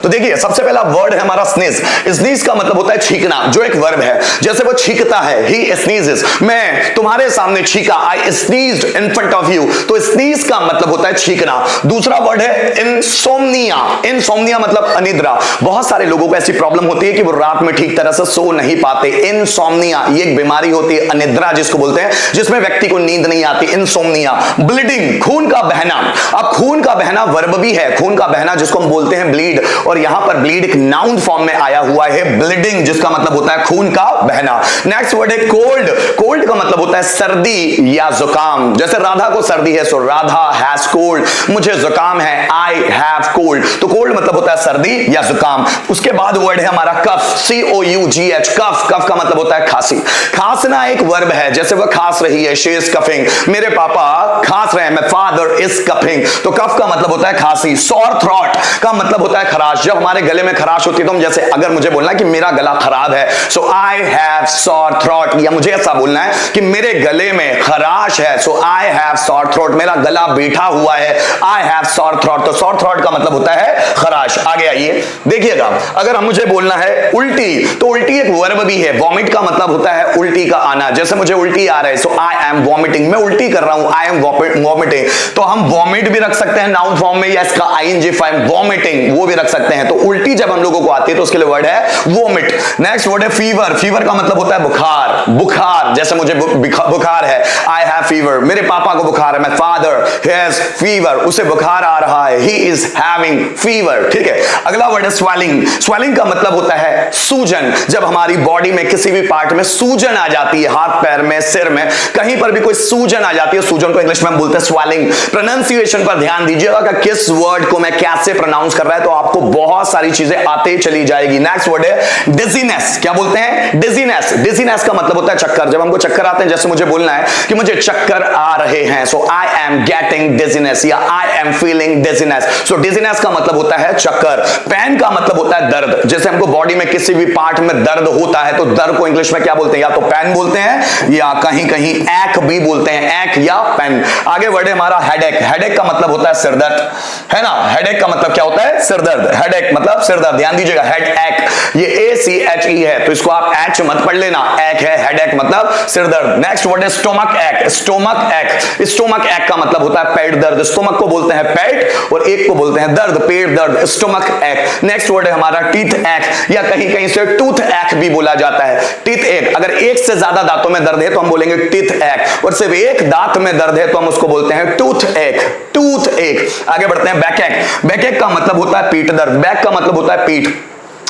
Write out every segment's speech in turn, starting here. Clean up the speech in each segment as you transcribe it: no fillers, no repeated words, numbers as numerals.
तो देखिए सबसे पहला वर्ड है हमारा स्नीज। स्नीज का मतलब होता है छींकना, जो एक वर्ब है। जैसे वो छींकता है, ही स्नीजेस, मैं तुम्हारे सामने छींका, आई स्नीज्ड इन फ्रंट ऑफ यू। तो स्नीज का मतलब होता है छींकना। दूसरा वर्ड है इनसोम्निया। इनसोम्निया मतलब अनिद्रा। बहुत सारे लोगों को ऐसी प्रॉब्लम होती है कि वो रात में ठीक तरह से सो नहीं पाते। इनसोम्निया ये एक बीमारी होती है, अनिद्रा जिसको बोलते हैं, जिसमें व्यक्ति को नींद नहीं आती, इनसोम्निया। ब्लीडिंग, खून का बहना। अब खून का बहना वर्ब भी है, खून का बहना जिसको हम बोलते हैं ब्लीड, और यहां पर ब्लीड एक नाउन फॉर्म में आया हुआ है, ब्लीडिंग, जिसका मतलब होता है खून का बहना। नेक्स्ट वर्ड है कोल्ड। कोल्ड का मतलब होता है सर्दी या जुकाम। जैसे राधा को सर्दी है, सो राधा हैज कोल्ड, मुझे जुकाम है, आई हैव कोल्ड। तो कोल्ड मतलब होता है सर्दी या जुकाम। उसके बाद वर्ड है हमारा कफ, COUGH, कफ। कफ का मतलब होता है खांसी। खांसना एक वर्ब है, जैसे वह खांस रही है, शी इज कफिंग, मेरे पापा खांस रहे हैं, माय फादर इज कफिंग। तो कफ का मतलब होता है खांसी। सॉर थ्रॉट का मतलब होता है खराश। जब हमारे गले में खराश होती है तो हम, जैसे अगर मुझे बोलना है कि मेरा गला खराब है, सो आई हैव सॉर थ्रॉट, या मुझे ऐसा बोलना है कि मेरे गले में खराश है, सो आई हैव सॉर थ्रॉट, मेरा गला बैठा हुआ है, आई हैव सॉर थ्रॉट। तो सॉर थ्रॉट का मतलब होता है खराश। आगे आइए देखिएगा, अगर हम मुझे बोलना है उल्टी, तो उल्टी एक वर्ब भी है। वॉमिट का मतलब होता है उल्टी का आना। जैसे मुझे उल्टी आ रहा है, सो आई एम वॉमिटिंग, मैं उल्टी कर रहा हूं, आई एम वॉमिटिंग। तो हम वॉमिट भी रख सकते हैं नाउन फॉर्म में, या इसका ING फॉर्म वॉमिटिंग वो भी रख सकते हैं। तो उल्टी जब हम लोगों को आती है तो उसके लिए वर्ड है वोमिट। नेक्स्ट वर्ड है फीवर। फीवर का मतलब होता है बुखार। बुखार, जैसे मुझे बुखार है, आई हैव फीवर, मेरे पापा को बुखार है, माय फादर हैज फीवर, उसे बुखार आ रहा है, ही इज हैविंग फीवर। ठीक है, अगला वर्ड है स्वेलिंग। स्वेलिंग का मतलब होता है सूजन। जब हमारी बॉडी में किसी भी पार्ट में सूजन आ जाती है, हाथ पैर में, सिर में, कहीं पर भी कोई सूजन आ जाती है, सूजन को इंग्लिश में हम बोलते हैं स्वेलिंग। प्रोनाउंसिएशन पर ध्यान दीजिएगा कि किस वर्ड को मैं कैसे प्रोनाउंस कर रहा है, तो आपको बहुत सारी चीजें आते चली जाएगी। नेक्स्ट वर्ड है डिजीनेस। क्या बोलते हैं? डिजीनेस। डिजीनेस का मतलब होता है चक्कर। जब हमको चक्कर आते हैं, जैसे मुझे बोलना है कि मुझे चक्कर आ रहे हैं, सो आई एम गेटिंग डिजीनेस, या I am feeling dizziness. So dizziness का मतलब होता है चक्कर। पेन का मतलब होता है दर्द। जैसे हमको बॉडी में किसी भी पार्ट में दर्द होता है, तो दर्द को इंग्लिश में क्या बोलते हैं? या तो पेन बोलते हैं, या कहीं कहीं एक भी बोलते हैं, एक या पेन। आगे वर्ड है हमारा हेडेक। हेडेक का मतलब होता है सिरदर्द, है ना। हेडेक का मतलब क्या होता है? सिरदर्द। हेडेक मतलब सिरदर्द। ध्यान दीजिएगा, हेड एक, ये ACHE है, तो इसको आप एच मत पढ़ लेना, एक है, हेडेक मतलब सिरदर्द। नेक्स्ट वर्ड है स्टोमक एक। स्टोमक एक, स्टोमक एक का मतलब होता है पेट दर्द। स्टोमक को बोलते हैं पेट, और एक को बोलते हैं दर्द, पेट दर्द, स्टोमक एक। नेक्स्ट वर्ड है हमारा टीथ एक, या कहीं कहीं से टूथ एक भी बोला जाता है। टीथ एक, अगर एक से ज्यादा दांतों में दर्द है तो हम बोलेंगे टीथ एक, और सिर्फ एक दांत में दर्द है तो हम उसको बोलते हैं टूथ एक। टूथ एक। आगे बढ़ते हैं बैक एक। बैक एक का मतलब होता है पीठ दर्द। बैक का मतलब होता है पीठ।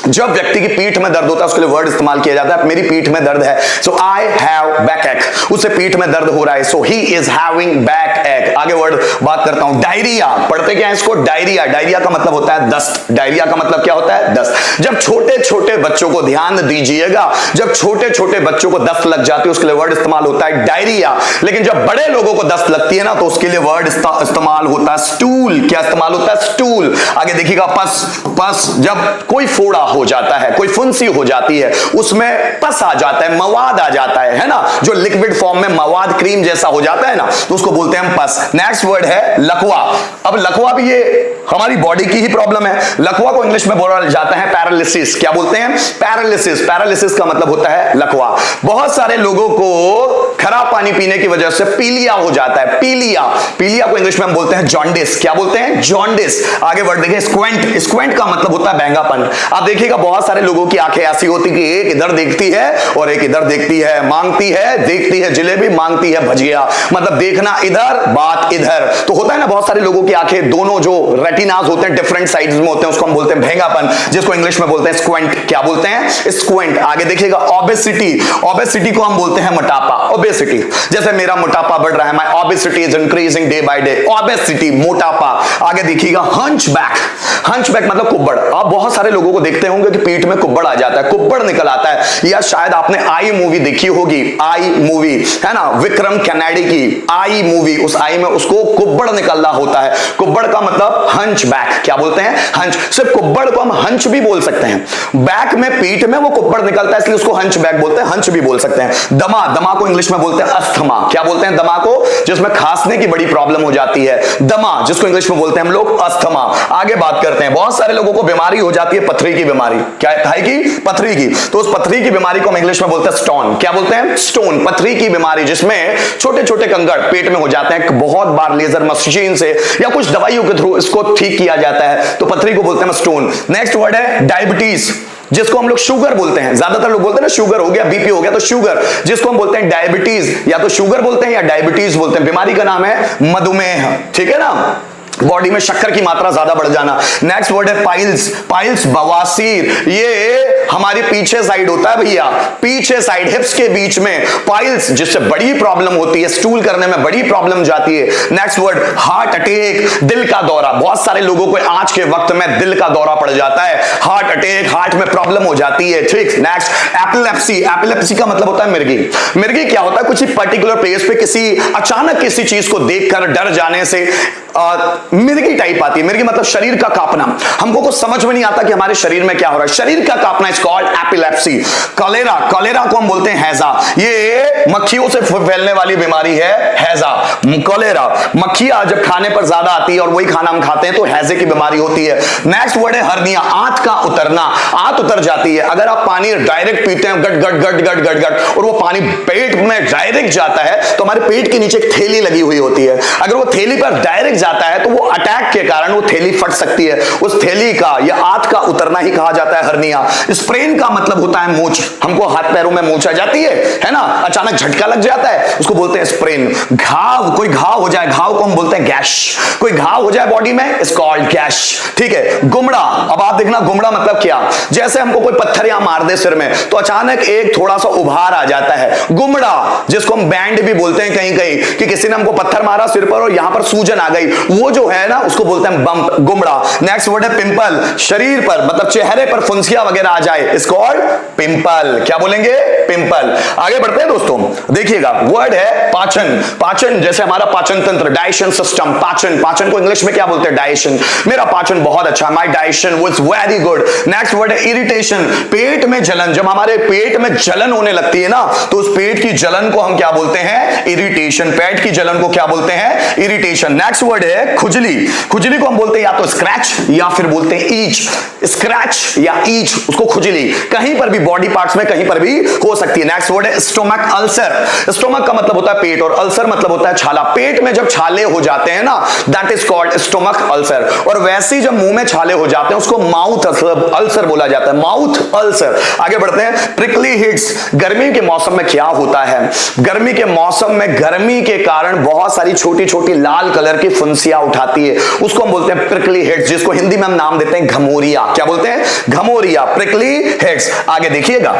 जब व्यक्ति की पीठ में दर्द होता है उसके लिए वर्ड इस्तेमाल किया जाता है, मेरी पीठ में दर्द है, सो आई हैव बैक एक, उसे पीठ में दर्द हो रहा है, सो ही इज हैविंग बैक एक। आगे वर्ड बात करता हूं, डायरिया। पढ़ते क्या है इसको? डायरिया। डायरिया का मतलब होता है दस्त। डायरिया का मतलब क्या होता है? दस्त। जब छोटे छोटे बच्चों को, ध्यान दीजिएगा, जब छोटे छोटे बच्चों को दस्त लग जाती है उसके लिए वर्ड इस्तेमाल होता है डायरिया। लेकिन जब बड़े लोगों को दस्त लगती है ना, तो उसके लिए वर्ड इस्तेमाल होता है स्टूल। क्या इस्तेमाल होता है? स्टूल। आगे देखिएगा, पस। पस, जब कोई फोड़ा हो जाता है, कोई फुंसी हो जाती है, उसमें पस आ जाता है, मवाद आ जाता है ना, जो लिक्विड फॉर्म में मवाद क्रीम जैसा हो जाता है ना, तो उसको बोलते हैं हम पस। नेक्स्ट वर्ड है लकवा। अब लकवा भी ये हमारी बॉडी की ही प्रॉब्लम है। लकवा को इंग्लिश में बोला जाता है पैरालिसिस। क्या बोलते हैं? पैरालिसिस। पैरालिसिस का मतलब होता है लकवा। बहुत सारे लोगों को खराब पानी पीने की वजह से पीलिया हो जाता है। पीलिया। पीलिया को इंग्लिश में हम बोलते हैं जॉन्डिस। क्या बोलते हैं? जॉन्डिस। आगे वर्ड देखिए स्क्वेंट। स्क्वेंट का मतलब होता है बहंगापन। आप देखिएगा बहुत सारे लोगों की आंखें ऐसी होती कि एक इधर देखती है और एक इधर देखती है, मांगती है, देखती है जलेबी, मांगती है भजिया, मतलब देखना इधर, बात इधर। तो होता है ना, बहुत सारे लोगों की आंखें दोनों जो रेटिनाज होते हैं डिफरेंट साइड्स में होते हैं, उसको हम बोलते हैं बहंगापन, जिसको इंग्लिश में बोलते हैं स्क्वेंट। क्या बोलते हैं? स्क्वेंट। आगे देखिएगा ओबेसिटी। ओबेसिटी को हम बोलते हैं मोटापा। ओबेसिटी, जैसे मेरा मोटापा बढ़ रहा है, my obesity is increasing day by day. Obesity, मोटापा। आगे देखिएगा हंचबैक। हंचबैक मतलब कुब्बड़। आप बहुत सारे लोगों को देखते होंगे कि पीठ में कुब्बड़ आ जाता है, कुब्बड़ निकल आता है। या शायद आपने आई मूवी देखी होगी, आई मूवी है ना, विक्रम कैनेडी की आई मूवी, उस आई में उसको कुब्बड़ निकलना होता है। कुब्बड़ का मतलब हंचबैक। क्या बोलते हैं? हंच। सिर्फ कुब्बड़ को हम हंच भी बोल सकते हैं। बैक में, पीठ में वो कुब्बड़ निकलता है, इसलिए उसको हंचबैक बोलते हैं, हंच भी बोल सकते हैं। दमा। दमा को इंग्लिश में में बोलते हैं अस्थमा। क्या बोलते हैं दमा को? जिसमें खांसने की बड़ी प्रॉब्लम हो जाती है, दमा, जिसको इंग्लिश में बोलते हैं हम लोग अस्थमा। आगे बात करते हैं, बहुत सारे लोगों को बीमारी हो जाती है पथरी की बीमारी। क्या है की? पथरी की। तो उस पथरी की बीमारी को हम इंग्लिश में बोलते हैं स्टोन। क्या बोलते हैं? स्टोन। पथरी की बीमारी जिसमें छोटे छोटे कंकड़ पेट में हो जाते हैं, बहुत बार लेजर मशीन से या कुछ दवाइयों के थ्रू इसको ठीक किया जाता है, तो पथरी को बोलते हैं स्टोन। नेक्स्ट वर्ड है डायबिटीज, जिसको हम लोग शुगर बोलते हैं। ज्यादातर लोग बोलते हैं ना शुगर हो गया, बीपी हो गया, तो शुगर, जिसको हम बोलते हैं डायबिटीज, या तो शुगर बोलते हैं या डायबिटीज बोलते हैं। बीमारी का नाम है मधुमेह, ठीक है ना, बॉडी में शक्कर की मात्रा ज्यादा बढ़ जाना। नेक्स्ट वर्ड है पाइल्स। पाइल्स बवासीर, ये हमारी पीछे साइड होता है भैया, पीछे साइड हिप्स के बीच में पाइल्स, जिससे बड़ी प्रॉब्लम होती है, स्टूल करने में बड़ी प्रॉब्लम जाती है। नेक्स्ट वर्ड हार्ट अटैक, दिल का दौरा। बहुत सारे लोगों को आज के वक्त में दिल का दौरा पड़ जाता है, हार्ट अटैक, हार्ट में प्रॉब्लम हो जाती है, ठीक। Next epilepsy. एपिलेप्सी का मतलब होता है मिर्गी। मिर्गी क्या होता है? कुछ पर्टिकुलर प्लेस पे किसी अचानक किसी चीज को देखकर डर जाने से मिर्गी टाइप आती है। मिर्गी मतलब शरीर का कांपना। हमको कुछ समझ में नहीं आता कि हमारे शरीर में क्या हो रहा है, शरीर का कांपना is called epilepsy. Cholera, cholera को हम बोलते हैं हैजा, ये मक्खियों से फैलने वाली बीमारी है हैजा। कॉलेरा, मक्खियां जब खाने पर ज्यादा आती है और वही खाना हम खाते हैं तो हैजे की बीमारी होती है। नेक्स्ट वर्ड है हर्निया, आंत का उतरना। आंत उतर जाती है, अगर आप पानी डायरेक्ट पीते हैं गट गट गट गट गट गट और वो पानी पेट में डायरेक्ट जाता है तो हमारे पेट के नीचे एक थैली लगी हुई होती है, अगर वो थैली पर डायरेक्ट जाता है तो वो अटैक के कारण वो थैली फट सकती है। उस थैली का या आंत का उतरना ही कहा जाता है हर्निया। स्प्रेन का मतलब होता है मोच, हमको हाथ पैरों में मोच आ जाती है ना, अचानक झटका लग जाता है, उसको बोलते हैं स्प्रेन। घाव, कोई घाव हो जाए, घाव को हम बोलते हैं गैश। कोई घाव हो जाए बॉडी में इज कॉल्ड गैश, ठीक है। गुमड़ा, अब आप देखना गुमड़ा मतलब क्या, जैसे हमको कोई पत्थर यहां मार दे सिर में तो अचानक एक थोड़ा सा उभार आ जाता है, गुमड़ा, जिसको हम बैंड भी बोलते हैं कहीं कहीं, कि किसी ने हमको पत्थर मारा सिर पर और यहां पर सूजन आ गई, वो जो है ना उसको बोलते हैं बम्प, गुमड़ा। नेक्स्ट वर्ड है पिंपल, शरीर पर मतलब चेहरे पर फुंसियां वगैरह आ जाए इज कॉल्ड पिंपल। क्या बोलेंगे? पिंपल। आगे बढ़ते हैं दोस्तों, देखिएगा वर्ड है पाचन। पाचन जैसे हमारा पाचन तंत्र, डाइजेशन सिस्टम, पाचन, पाचन को इंग्लिश में क्या बोलते हैं? डाइजेशन। मेरा पाचन बहुत अच्छा, my digestion was very good. Next word है इरिटेशन, पेट में जलन। जब हमारे पेट में जलन होने लगती है ना तो उस पेट की जलन को हम क्या बोलते हैं? इरिटेशन। पेट की जलन को क्या बोलते हैं? इरिटेशन। नेक्स्ट वर्ड है खुजली। खुजली को हम बोलते हैं या तो स्क्रैच या फिर बोलते हैं ईच। स्क्रैच या ईच, उसको खुजली, कहीं पर भी बॉडी पार्ट्स में कहीं पर भी हो सकती है। नेक्स्ट वर्ड है स्टोमक अल्सर। स्टोमक का मतलब होता है पेट और अल्सर मतलब होता है छाला। पेट में जब छाले हो जाते हैं ना that is called stomach ulcer, और वैसे ही जब मुंह में छाले हो जाते हैं उसको माउथ अल्सर बोला जाता है, माउथ अल्सर। आगे बढ़ते हैं, प्रिकली हिट्स। गर्मी के मौसम में क्या होता है? गर्मी के मौसम में गर्मी के कारण बहुत सारी छोटी छोटी लाल कलर की फुंसियां उठाती है, उसको हम बोलते हैं प्रिकली हिट्स, जिसको हिंदी में हम नाम देते हैं घमोरिया। क्या बोलते हैं? घमोरिया, प्रिकली हिट्स। आगे देखिएगा,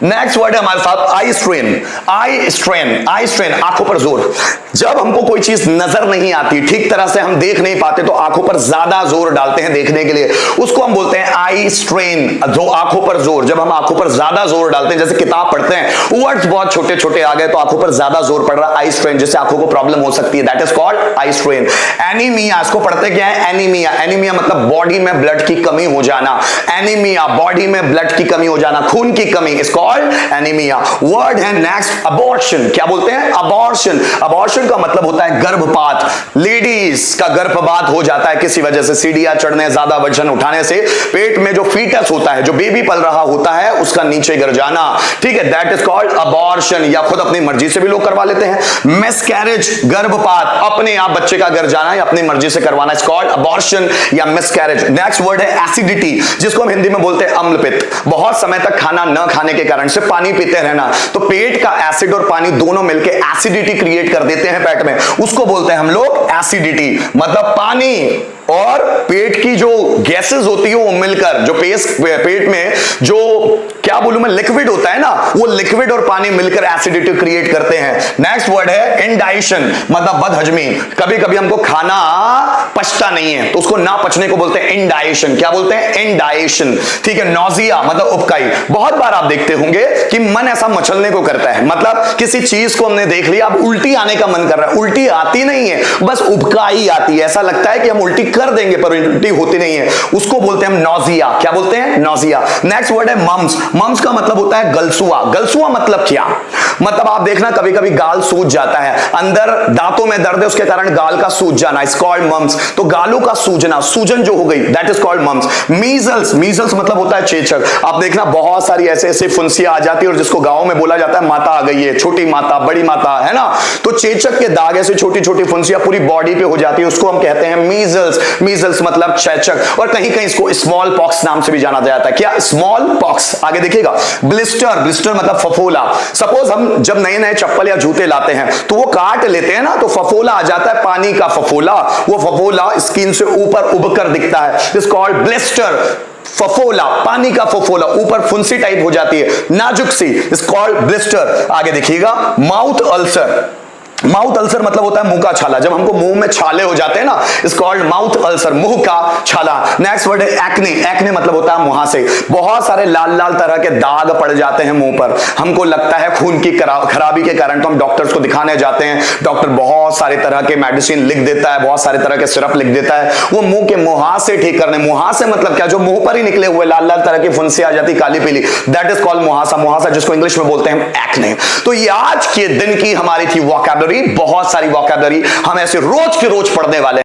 नेक्स्ट वर्ड है हमारे साथ eye strain. Eye strain, eye strain, आंखों पर जोर। जब हमको कोई चीज नजर नहीं आती, ठीक तरह से हम देख नहीं पाते तो आंखों पर ज्यादा जोर डालते हैं देखने के लिए, उसको हम बोलते हैं आई स्ट्रेन। जो आंखों पर जोर, जब हम आंखों पर ज्यादा जोर डालते हैं, जैसे किताब पढ़ते हैं वर्ड्स बहुत छोटे छोटे आ गए तो आंखों पर ज्यादा जोर पड़ रहा है, आई स्ट्रेन, जिससे आंखों को प्रॉब्लम हो सकती है, that is called eye strain. Anaemia, इसको पढ़ते क्या है? एनीमिया। एनीमिया मतलब बॉडी में ब्लड की कमी हो जाना। एनीमिया, बॉडी में ब्लड की कमी हो जाना, खून की कमी, इज कॉल्ड एनीमिया। वर्ड है नेक्स्ट अबॉर्शन। क्या बोलते हैं? अबॉर्शन। अबॉर्शन का मतलब होता है गर्भपात। लेडीज का गर्भपात हो जाता है किसी वजह से, सीढ़ियां चढ़ने, ज्यादा वजन उठाने से, पेट में जो फीटस होता है, जो बेबी पल रहा होता है, उसका नीचे गिर जाना, ठीक है, दैट इज कॉल्ड अबॉर्शन। या खुद अपनी मर्जी से भी लोग करवा लेते हैं। मिसकैरेज, गर्भपात, अपने आप बच्चे का गिर जाना या अपनी मर्जी से करवाना, इज कॉल्ड अबॉर्शन या मिसकैरेज। नेक्स्ट वर्ड है एसिडिटी, जिसको हम हिंदी में बोलते हैं अम्लपित्त। बहुत समय तक खाना न खाने के कारण से पानी पीते रहना, तो पेट का एसिड और पानी दोनों मिलकर एसिडिटी क्रिएट कर देते हैं पेट में, उसको बोलते हैं हम लोग एसिडिटी। मतलब पानी और पेट की जो गैसेस होती है वो मिलकर, जो पेट में जो क्या बोलूं मैं लिक्विड होता है ना, वो लिक्विड और पानी मिलकर एसिडिटी क्रिएट करते हैं। नेक्स्ट वर्ड है इंडाइजेशन, मतलब बदहजमी। कभी कभी हमको खाना पचता नहीं है तो उसको ना पचने को बोलते हैं इंडाइजेशन। क्या बोलते हैं? इंडाइजेशन, ठीक है। नौजिया मतलब उबकाई। बहुत बार आप देखते होंगे कि मन ऐसा मचलने को करता है, मतलब किसी चीज को हमने देख लिया, अब उल्टी आने का मन कर रहा है, उल्टी आती नहीं है, बस उबकाई आती है, ऐसा लगता है कि हम उल्टी कर देंगे पर उल्टी होती नहीं है, उसको बोलते हैं हम नौजिया। क्या बोलते हैं? नौजिया। नेक्स्ट वर्ड है मम्स। मम्स का मतलब होता है गलसुआ। गलसुआ मतलब क्या? मतलब आप देखना कभी कभी गाल सूज जाता है, अंदर दांतों में दर्द है उसके कारण गाल का सूज जाना, इट्स कॉल्ड मम्स। तो गालों का सूजना, सूजन जो हो गई, that is called mumps. Measles. Measles मतलब होता है चेचक। आप देखना बहुत सारी ऐसे ऐसे फुंसियां आ जाती है और जिसको गांव में बोला जाता है माता आ गई है, छोटी माता, बड़ी माता, है ना। तो चेचक के दाग ऐसे छोटी छोटी फुंसियां पूरी बॉडी पे हो जाती है, उसको हम कहते हैं मीजल्स। मीजल्स मतलब चेचक, और कहीं कहीं इसको स्मॉल पॉक्स नाम से भी जाना जाता है। क्या? Small pox. आगे देखिएगा, ब्लिस्टर। ब्लिस्टर मतलब फफोला। सपोज हम जब नए नए चप्पल या जूते लाते हैं तो वो काट लेते हैं ना, तो फफोला आ जाता है, पानी का फफोला। वो फफोला स्किन से ऊपर उबकर दिखता है, इट्स कॉल्ड ब्लिस्टर। फफोला, पानी का फफोला, ऊपर फुंसी टाइप हो जाती है, नाजुक सी, इट्स कॉल्ड ब्लिस्टर। आगे देखिएगा, माउथ अल्सर। माउथ अल्सर मतलब होता है मुंह का छाला। जब हमको मुंह में छाले हो जाते हैं ना, इट्स कॉल्ड माउथ अल्सर, मुंह का छाला। नेक्स्ट वर्ड है एक्ने। एक्ने मतलब होता है मुहासे। बहुत सारे लाल लाल तरह के दाग पड़ जाते हैं मुंह पर, हमको लगता है खून की खराबी के कारण, तो हम डॉक्टर्स को दिखाने जाते हैं, डॉक्टर बहुत सारे तरह के मेडिसिन लिख देता है, बहुत सारे तरह के सिरप लिख देता है, वो मुंह के मुहासे ठीक करने। मुहासे मतलब क्या? जो मुंह पर ही निकले हुए लाल लाल तरह की फुंसी आ जाती काली पीली, दैट इज कॉल्ड मुहासा। मुहासा जिसको इंग्लिश में बोलते हैं एक्ने। तो ये आज के दिन की हमारी थी वोकैबुलरी, बहुत सारी वोकैबुलरी हम ऐसे रोज के रोज पढ़ने वाले हैं।